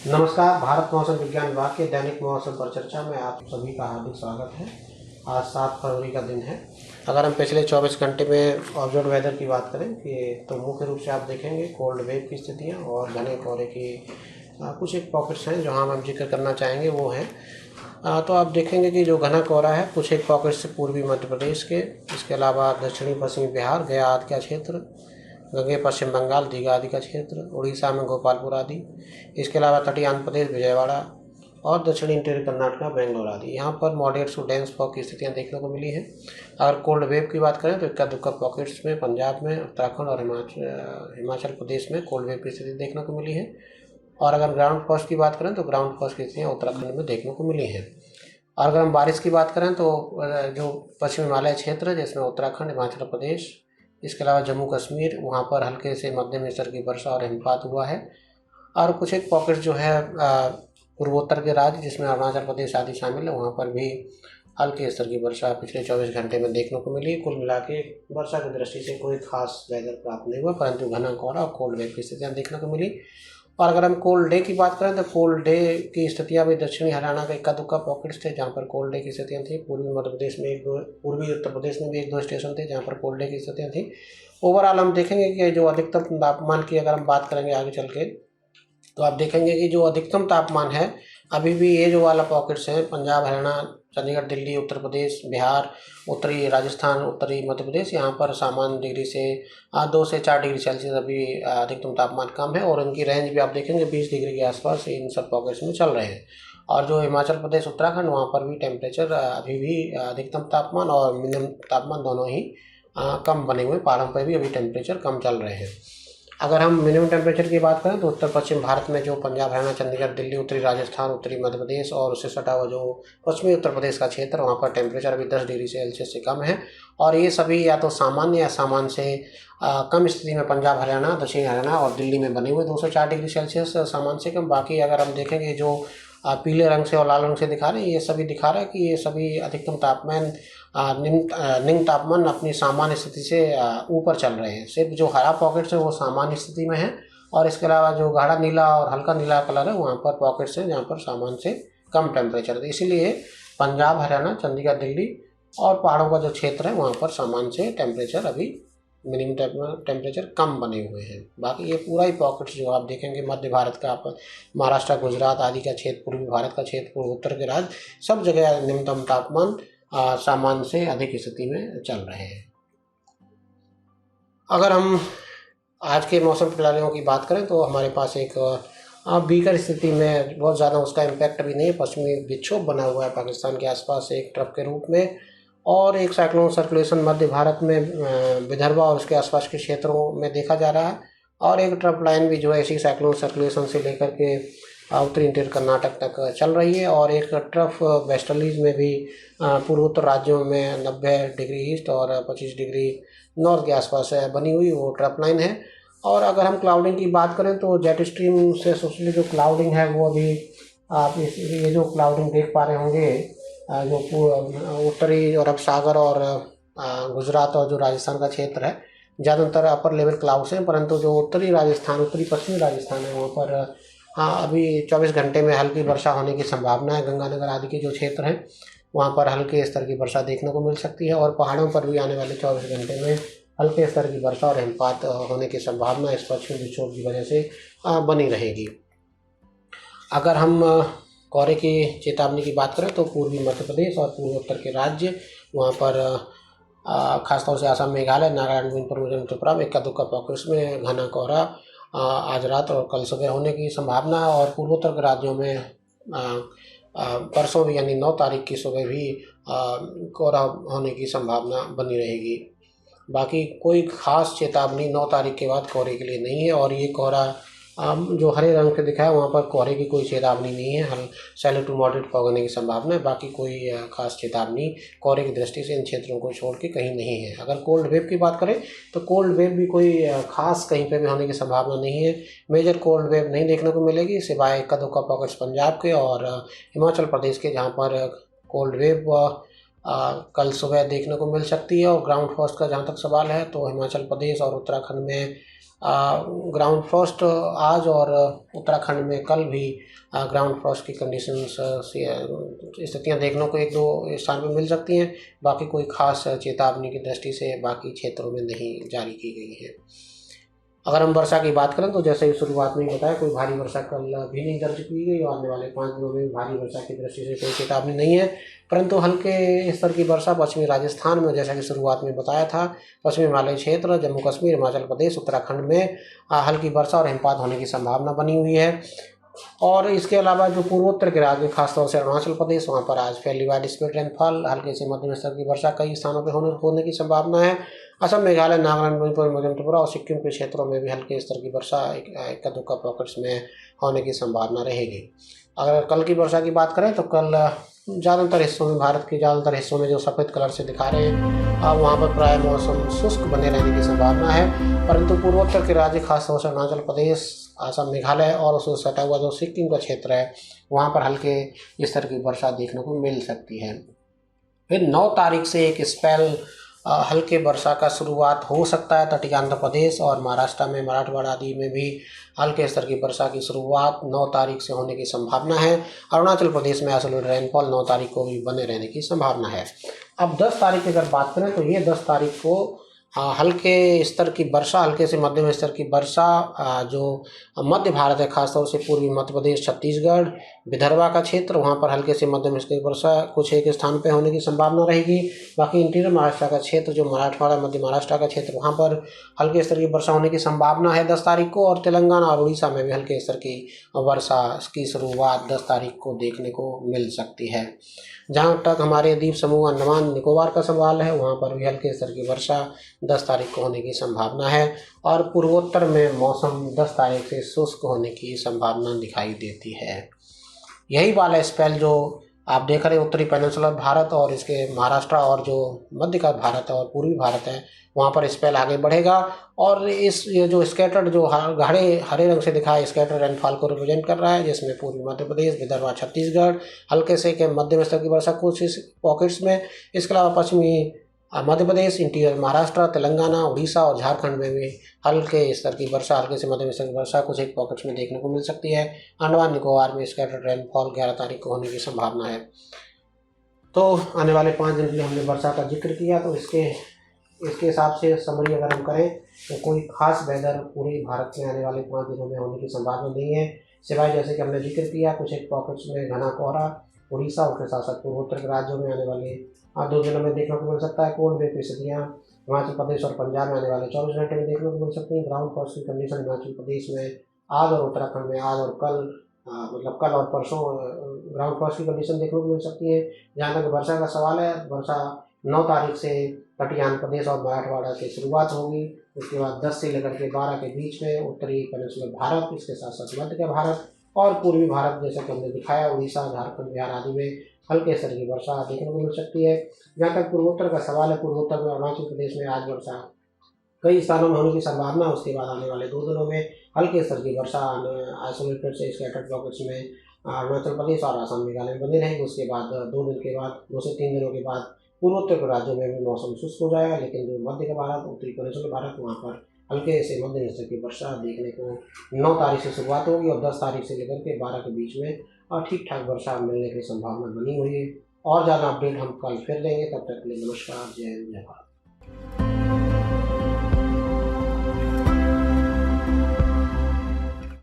नमस्कार। भारत मौसम विज्ञान विभाग के दैनिक मौसम पर चर्चा में आप सभी का हार्दिक स्वागत है। आज 7 फरवरी का दिन है। अगर हम पिछले 24 घंटे में ऑब्जर्व वेदर की बात करें कि तो मुख्य रूप से आप देखेंगे कोल्ड वेव की स्थितियां और घने कोहरे की कुछ एक पॉकेट्स हैं जहां हम जिक्र करना चाहेंगे वो हैं। तो आप देखेंगे कि जो घना कोहरा है कुछ एक पॉकेट्स से पूर्वी मध्य प्रदेश के, इसके अलावा दक्षिणी पश्चिमी बिहार, गया आदि का क्षेत्र, गंगे पश्चिम बंगाल, दीघा आदि का क्षेत्र, उड़ीसा में गोपालपुर आदि, इसके अलावा तटीय आंध्र प्रदेश, विजयवाड़ा और दक्षिणी इंटीरियर कर्नाटका, बेंगलोर आदि, यहाँ पर मॉडरेट टू डेंस फॉग की स्थितियाँ देखने को मिली हैं। अगर कोल्ड वेव की बात करें तो इक्का दुक्का पॉकेट्स में पंजाब में, उत्तराखंड और हिमाचल प्रदेश में कोल्ड वेव की स्थिति देखने को मिली है। और अगर ग्राउंड फर्स्ट की बात करें तो ग्राउंड फर्स्ट की स्थितियाँ उत्तराखंड में देखने को मिली हैं। और अगर हम बारिश की बात करें तो जो पश्चिम हिमालय क्षेत्र जिसमें उत्तराखंड, हिमाचल प्रदेश, इसके अलावा जम्मू कश्मीर, वहाँ पर हल्के से मध्यम स्तर की वर्षा और हिमपात हुआ है। और कुछ एक पॉकेट जो है पूर्वोत्तर के राज्य जिसमें अरुणाचल प्रदेश आदि शामिल है, वहाँ पर भी हल्के स्तर की वर्षा पिछले 24 घंटे में देखने को मिली। कुल मिला के वर्षा की दृष्टि से कोई खास वेदर प्राप्त नहीं हुआ, परंतु घना कोहरा और कोल्ड वेव की स्थितियाँ देखने को मिली। और अगर हम कोल्ड डे की बात करें तो कोल्ड डे की स्थितियाँ भी दक्षिणी हरियाणा के इक्का दुक्का पॉकेट्स थे जहाँ पर कोल्ड डे की स्थितियाँ थी। पूर्वी मध्य प्रदेश में पूर्वी उत्तर प्रदेश में भी 1-2 स्टेशन थे जहाँ पर कोल्ड डे की स्थितियाँ थी। ओवरऑल हम देखेंगे कि जो अधिकतम तापमान की अगर हम बात करेंगे आगे चल के तो आप देखेंगे कि जो अधिकतम तापमान है अभी भी ये जो वाला पॉकेट्स हैं पंजाब, हरियाणा, चंडीगढ़, दिल्ली, उत्तर प्रदेश, बिहार, उत्तरी राजस्थान, उत्तरी मध्य प्रदेश, यहाँ पर सामान्य डिग्री से 2 से 4 डिग्री सेल्सियस अभी अधिकतम तापमान कम है। और इनकी रेंज भी आप देखेंगे 20 डिग्री के आसपास इन सब पॉकेट्स में चल रहे हैं। और जो हिमाचल प्रदेश, उत्तराखंड, वहाँ पर भी टेम्परेचर अभी भी अधिकतम तापमान और मिनिमम तापमान दोनों ही कम बने हुए, पहाड़ों पर भी अभी टेम्परेचर कम चल रहे हैं। अगर हम मिनिमम टेम्परेचर की बात करें तो उत्तर पश्चिम भारत में जो पंजाब, हरियाणा, चंडीगढ़, दिल्ली, उत्तरी राजस्थान, उत्तरी मध्य प्रदेश और उससे सटा हुआ जो पश्चिमी उत्तर प्रदेश का क्षेत्र, वहाँ पर टेम्परेचर अभी 10 डिग्री सेल्सियस से कम है। और ये सभी या तो सामान्य या सामान्य से कम स्थिति में पंजाब, हरियाणा, दक्षिणी हरियाणा और दिल्ली में बने हुए 2 से 4 डिग्री सेल्सियस सामान्य से कम। बाकी अगर हम देखेंगे जो पीले रंग से और लाल रंग से दिखा रहे हैं, ये सभी दिखा रहा है कि ये सभी अधिकतम तापमान निम्न तापमान अपनी सामान्य स्थिति से ऊपर चल रहे हैं। सिर्फ जो हरा पॉकेट्स है वो सामान्य स्थिति में है और इसके अलावा जो गाढ़ा नीला और हल्का नीला कलर है वहाँ पर पॉकेट्स हैं जहाँ पर सामान्य से कम टेम्परेचर है। इसीलिए पंजाब, हरियाणा, चंडीगढ़, दिल्ली और पहाड़ों का जो क्षेत्र है वहाँ पर सामान्य से टेम्परेचर अभी मिनिमम टेम्परेचर कम बने हुए हैं। बाकी ये पूरा ही पॉकेट्स जो आप देखेंगे मध्य भारत का, आप महाराष्ट्र, गुजरात आदि का क्षेत्र, पूर्वी भारत का क्षेत्र, पूर्वोत्तर के राज्य, सब जगह न्यूनतम तापमान सामान्य से अधिक स्थिति में चल रहे हैं। अगर हम आज के मौसम प्रणालियों की बात करें तो हमारे पास एक भीकर स्थिति में बहुत ज़्यादा उसका इम्पैक्ट अभी नहीं है। पश्चिमी विक्षोभ बना हुआ है पाकिस्तान के आसपास एक ट्रफ के रूप में, और एक साइक्लोन सर्कुलेशन मध्य भारत में विदर्भ और उसके आसपास के क्षेत्रों में देखा जा रहा है। और एक ट्रफ लाइन भी जो है इसी साइक्लोन सर्कुलेशन से लेकर के उत्तरी इंटीरियर कर्नाटक तक चल रही है। और एक ट्रफ वेस्टर्लीज में भी पूर्वोत्तर राज्यों में 90 डिग्री ईस्ट और 25 डिग्री नॉर्थ के आसपास बनी हुई वो ट्रफ लाइन है। और अगर हम क्लाउडिंग की बात करें तो जेट स्ट्रीम से सोशली जो क्लाउडिंग है वो अभी आप ये जो क्लाउडिंग देख पा रहे होंगे जो उत्तरी अरब सागर और गुजरात और जो राजस्थान का क्षेत्र है ज़्यादातर अपर लेवल क्लाउड्स हैं, परंतु जो उत्तरी राजस्थान, उत्तरी पश्चिमी राजस्थान है वहाँ पर अभी 24 घंटे में हल्की वर्षा होने की संभावना है। गंगानगर आदि के जो क्षेत्र हैं वहाँ पर हल्के स्तर की वर्षा देखने को मिल सकती है और पहाड़ों पर भी आने वाले 24 घंटे में हल्के स्तर की वर्षा और हिमपात होने की संभावना इस पश्चिमी विक्षोभ की वजह से बनी रहेगी। अगर हम कोहरे की चेतावनी की बात करें तो पूर्वी मध्य प्रदेश और पूर्वोत्तर के राज्य, वहाँ पर खासतौर से असम, मेघालय, नागालैंड, मणिपुर, मिजोरम, त्रिपुरा में इक्का दुक्का पॉकेट्स में घना कोहरा आज रात और कल सुबह होने की संभावना है। और पूर्वोत्तर के राज्यों में परसों भी यानी 9 तारीख की सुबह भी कोहरा होने की संभावना बनी रहेगी। बाकी कोई खास चेतावनी 9 तारीख के बाद कोहरे के लिए नहीं है। और ये कोहरा जो हरे रंग से दिखा है वहाँ पर कोहरे की कोई चेतावनी नहीं है, सैलो टू मॉडरेट फॉग होने की संभावना है। बाकी कोई खास चेतावनी कोहरे की दृष्टि से इन क्षेत्रों को छोड़ के कहीं नहीं है। अगर कोल्ड वेव की बात करें तो कोल्ड वेव भी कोई खास कहीं पे भी होने की संभावना नहीं है। मेजर कोल्ड वेव नहीं देखने को मिलेगी सिवाय इक्का दुक्का पॉकेट्स पंजाब के और हिमाचल प्रदेश के, जहाँ पर कोल्ड वेव कल सुबह देखने को मिल सकती है। और ग्राउंड फ्रॉस्ट का जहाँ तक सवाल है तो हिमाचल प्रदेश और उत्तराखंड में ग्राउंड फ्रॉस्ट आज और उत्तराखंड में कल भी ग्राउंड फ्रॉस्ट की कंडीशंस स्थितियाँ देखने को एक दो स्थान पर मिल सकती हैं। बाकी कोई खास चेतावनी की दृष्टि से बाकी क्षेत्रों में नहीं जारी की गई है। अगर हम वर्षा की बात करें तो जैसे ही शुरुआत में ही बताया, कोई भारी वर्षा कल भी नहीं दर्ज की गई और आने वाले 5 दिनों में भारी वर्षा की दृष्टि से कोई चेतावनी नहीं है। परंतु हल्के स्तर की वर्षा पश्चिमी राजस्थान में, जैसा कि शुरुआत में बताया था, पश्चिमी हिमालय क्षेत्र, जम्मू कश्मीर, हिमाचल प्रदेश, उत्तराखंड में हल्की वर्षा और हिमपात होने की संभावना बनी हुई है। और इसके अलावा जो पूर्वोत्तर के राज्य, खासतौर से अरुणाचल प्रदेश, वहाँ पर आज फैली वाइड स्प्रेड रेनफॉल, हल्के से मध्यम स्तर की वर्षा कई स्थानों पर होने की संभावना है। असम, मेघालय, नागालैंड, मणिपुर, मिजोरम, त्रिपुरा और सिक्किम के क्षेत्रों में भी हल्के स्तर की वर्षा इक्का दुक्का पॉकेट्स में होने की संभावना रहेगी। अगर कल की वर्षा की बात करें तो कल ज़्यादातर हिस्सों में, भारत के ज़्यादातर हिस्सों में जो सफ़ेद कलर से दिखा रहे हैं, अब वहाँ पर प्राय मौसम शुष्क बने रहने की संभावना है। परंतु पूर्वोत्तर के राज्य, खासतौर से अरुणाचल प्रदेश, असम, मेघालय और उससे सटा हुआ जो सिक्किम का क्षेत्र है, वहाँ पर हल्के स्तर की वर्षा देखने को मिल सकती है। फिर 9 तारीख से एक स्पेल हल्के वर्षा का शुरुआत हो सकता है। तटीय आंध्र प्रदेश और महाराष्ट्र में, मराठवाड़ा आदि में भी हल्के स्तर की वर्षा की शुरुआत 9 तारीख से होने की संभावना है। अरुणाचल प्रदेश में आइसोलेटेड रेनफॉल 9 तारीख को भी बने रहने की संभावना है। अब 10 तारीख की अगर बात करें तो ये 10 तारीख को हल्के स्तर की वर्षा, हल्के से मध्यम स्तर की वर्षा जो मध्य भारत है, खासतौर से पूर्वी मध्य प्रदेश, छत्तीसगढ़, विदर्भा का क्षेत्र, वहाँ पर हल्के से मध्यम स्तर की वर्षा कुछ एक स्थान पे होने की संभावना रहेगी। बाकी इंटीरियर महाराष्ट्र का क्षेत्र, जो मराठवाड़ा, मध्य महाराष्ट्र का क्षेत्र, वहाँ पर हल्के स्तर की वर्षा होने की संभावना है 10 तारीख को। और तेलंगाना और उड़ीसा में भी हल्के स्तर की वर्षा की शुरुआत 10 तारीख को देखने को मिल सकती है। जहाँ तक हमारे द्वीप समूह अंडमान निकोबार का सवाल है, वहाँ पर भी हल्के स्तर की वर्षा 10 तारीख को होने की संभावना है। और पूर्वोत्तर में मौसम 10 तारीख से शुष्क होने की संभावना दिखाई देती है। यही वाला स्पेल जो आप देख रहे हैं उत्तरी पेनिनसुलर भारत और इसके महाराष्ट्र और जो मध्य का भारत है और पूर्वी भारत है, वहाँ पर स्पेल आगे बढ़ेगा। और ये जो स्कैटर्ड, जो गाढ़े हरे रंग से दिखा है, स्कैटर्ड रेनफॉल को रिप्रेजेंट कर रहा है, जिसमें पूर्वी मध्य प्रदेश, विदर्भ, छत्तीसगढ़ हल्के से के मध्यम स्तर की वर्षा कुछ इस पॉकेट्स में। इसके अलावा पश्चिमी मध्य प्रदेश, इंटीरियर महाराष्ट्र, तेलंगाना, उड़ीसा और झारखंड में भी हल्के स्तर की वर्षा, हल्के से मध्यम स्तर की वर्षा कुछ एक पॉकेट्स में देखने को मिल सकती है। अंडमान निकोबार में स्कैटर्ड रेनफॉल 11 तारीख को होने की संभावना है। तो आने वाले 5 दिन के लिए हमने वर्षा का जिक्र किया। तो इसके हिसाब से समरी अगर हम करें तो कोई खास वेदर पूरे भारत में आने वाले 5 दिनों में होने की संभावना नहीं है, सिवाय जैसे कि हमने जिक्र किया कुछ एक पॉकेट्स में घना कोहरा उड़ीसा और उसके साथ साथ पूर्वोत्तर के राज्यों में आने वाले 2 दिनों में देखने को मिल सकता है। कोल्ड वेव की स्थितियाँ हिमाचल प्रदेश और पंजाब में आने वाले 24 घंटे में देखने को मिल सकती हैं। ग्राउंड फ्रॉस्ट की कंडीशन हिमाचल प्रदेश में आज और उत्तराखंड में आज और कल, मतलब कल और परसों ग्राउंड फ्रॉस्ट की कंडीशन देखने को मिल सकती है। जहाँ तक वर्षा का सवाल है, वर्षा 9 तारीख से तटीय आंध्र प्रदेश और मराठवाड़ा की शुरुआत होगी। उसके बाद 10 से लेकर के 12 के बीच में उत्तरी पेनिनसुलर भारत, इसके साथ साथ मध्य का भारत और पूर्वी भारत, जैसे कि हमने दिखाया, उड़ीसा, झारखंड, बिहार आदि में हल्के स्तर की वर्षा देखने को मिल सकती है। जहाँ तक पूर्वोत्तर का सवाल है, पूर्वोत्तर में अरुणाचल प्रदेश में आज वर्षा कई स्थानों में होने की संभावना है। उसके बाद आने वाले 2 दिनों में हल्के स्तर की वर्षा आइसोलेटेड से स्कैटर्ड पॉकेट्स में अरुणाचल प्रदेश और असम, मेघालय में बनी रहेगी। उसके बाद 2 दिन के बाद, 2 से 3 दिनों के बाद पूर्वोत्तर के राज्यों में भी मौसम शुष्क हो जाएगा। लेकिन जो मध्य का भारत, उत्तरी पेनिनसुलर भारत, वहाँ पर हल्के से मध्यम स्तर की वर्षा देखने को 9 तारीख से शुरुआत होगी और 10 तारीख से लेकर के 12 के बीच में ठीक ठाक वर्षा मिलने की संभावना बनी हुई है। और ज़्यादा अपडेट हम कल फिर देंगे। तब तक के लिए नमस्कार, जय हिंद, जय भारत।